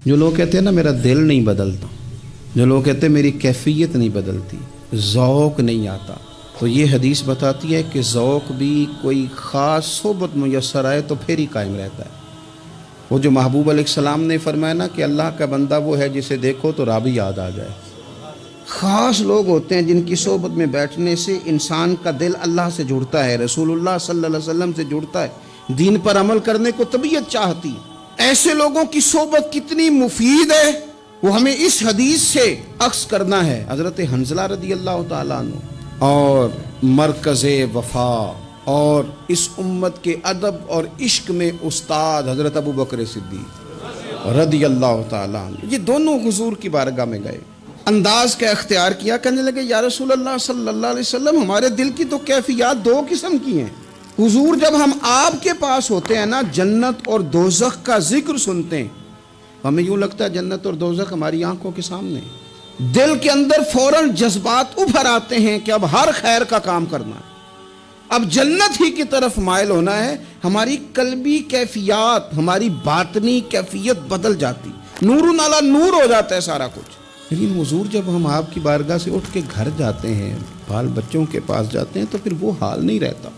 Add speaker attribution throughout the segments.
Speaker 1: جو لوگ کہتے ہیں نا میرا دل نہیں بدلتا، جو لوگ کہتے ہیں میری کیفیت نہیں بدلتی، ذوق نہیں آتا، تو یہ حدیث بتاتی ہے کہ ذوق بھی کوئی خاص صحبت میسر آئے تو پھر ہی قائم رہتا ہے۔ وہ جو محبوب علیہ السلام نے فرمایا نا کہ اللہ کا بندہ وہ ہے جسے دیکھو تو رب یاد آ جائے۔ خاص لوگ ہوتے ہیں جن کی صحبت میں بیٹھنے سے انسان کا دل اللہ سے جڑتا ہے، رسول اللہ صلی اللہ علیہ وسلم سے جڑتا ہے، دین پر عمل کرنے کو طبیعت چاہتی ہے۔ ایسے لوگوں کی صحبت کتنی مفید ہے وہ ہمیں اس حدیث سے عکس کرنا ہے۔ حضرت حنظلہ رضی اللہ تعالیٰ عنہ اور مرکز وفا اور اس امت کے ادب اور عشق میں استاد حضرت ابو بکر صدیق رضی اللہ تعالیٰ عنہ، یہ دونوں حضور کی بارگاہ میں گئے، انداز کا اختیار کیا، کہنے لگے یا رسول اللہ صلی اللہ علیہ وسلم ہمارے دل کی تو کیفیات دو قسم کی ہیں۔ حضور جب ہم آپ کے پاس ہوتے ہیں نا، جنت اور دوزخ کا ذکر سنتے ہیں، ہمیں یوں لگتا ہے جنت اور دوزخ ہماری آنکھوں کے سامنے، دل کے اندر فوراً جذبات ابھر آتے ہیں کہ اب ہر خیر کا کام کرنا ہے، اب جنت ہی کی طرف مائل ہونا ہے۔ ہماری قلبی کیفیات، ہماری باطنی کیفیت بدل جاتی، نور نالا نور ہو جاتا ہے سارا کچھ۔ لیکن حضور جب ہم آپ کی بارگاہ سے اٹھ کے گھر جاتے ہیں، بال بچوں کے پاس جاتے ہیں، تو پھر وہ حال نہیں رہتا۔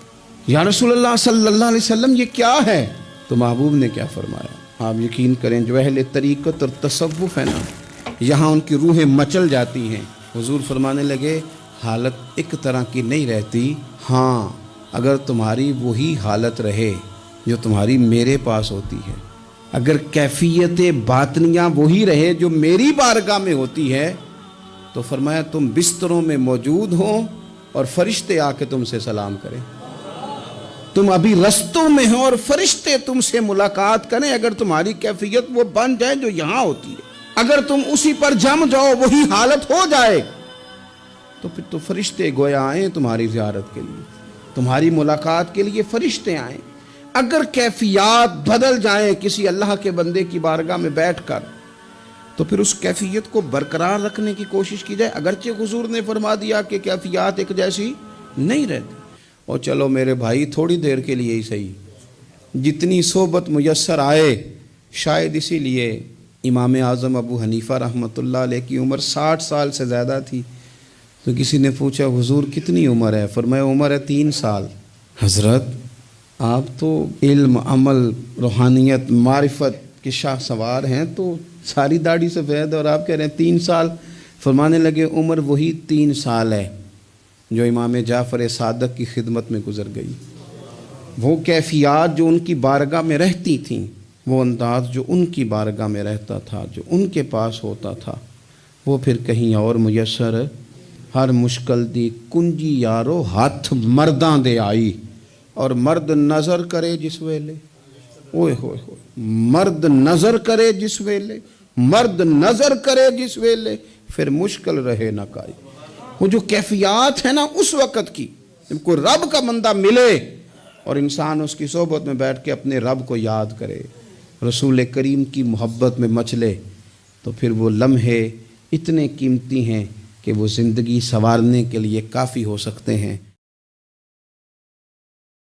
Speaker 1: یا رسول اللہ صلی اللہ علیہ وسلم یہ کیا ہے؟ تو محبوب نے کیا فرمایا؟ آپ یقین کریں جو اہل طریقت اور تصوف ہے نا، یہاں ان کی روحیں مچل جاتی ہیں۔ حضور فرمانے لگے حالت ایک طرح کی نہیں رہتی، ہاں اگر تمہاری وہی حالت رہے جو تمہاری میرے پاس ہوتی ہے، اگر کیفیت باطنیاں وہی رہے جو میری بارگاہ میں ہوتی ہے، تو فرمایا تم بستروں میں موجود ہو اور فرشتے آ کے تم سے سلام کریں، تم ابھی رستوں میں ہو اور فرشتے تم سے ملاقات کریں، اگر تمہاری کیفیت وہ بن جائے جو یہاں ہوتی ہے، اگر تم اسی پر جم جاؤ وہی حالت ہو جائے، تو پھر تو فرشتے گویا آئیں تمہاری زیارت کے لیے، تمہاری ملاقات کے لیے فرشتے آئیں۔ اگر کیفیات بدل جائیں کسی اللہ کے بندے کی بارگاہ میں بیٹھ کر، تو پھر اس کیفیت کو برقرار رکھنے کی کوشش کی جائے، اگرچہ حضور نے فرما دیا کہ کیفیات ایک جیسی نہیں رہتی۔ اور چلو میرے بھائی تھوڑی دیر کے لیے ہی صحیح، جتنی صحبت میسر آئے، شاید اسی لیے امام اعظم ابو حنیفہ رحمۃ اللہ علیہ کی عمر 60 سال سے زیادہ تھی، تو کسی نے پوچھا حضور کتنی عمر ہے؟ فرمایا عمر ہے 3 سال۔ حضرت آپ تو علم، عمل، روحانیت، معرفت کے شاہ سوار ہیں، تو ساری داڑھی سفید اور آپ کہہ رہے ہیں 3 سال۔ فرمانے لگے عمر وہی 3 سال ہے جو امام جعفر صادق کی خدمت میں گزر گئی، وہ کیفیات جو ان کی بارگاہ میں رہتی تھیں، وہ انداز جو ان کی بارگاہ میں رہتا تھا، جو ان کے پاس ہوتا تھا، وہ پھر کہیں اور میسر ہر مشکل دی کنجی یارو ہاتھ مرداں دے آئی، اور مرد نظر کرے جس ویلے، اوئے ہوئے ہوئے، مرد نظر کرے جس ویلے، مرد نظر کرے جس ویلے، پھر مشکل رہے نہ کائی۔ وہ جو کیفیات ہے نا اس وقت کی، جب کوئی رب کا بندہ ملے اور انسان اس کی صحبت میں بیٹھ کے اپنے رب کو یاد کرے، رسول کریم کی محبت میں مچلے، تو پھر وہ لمحے اتنے قیمتی ہیں کہ وہ زندگی سنوارنے کے لیے کافی ہو سکتے ہیں۔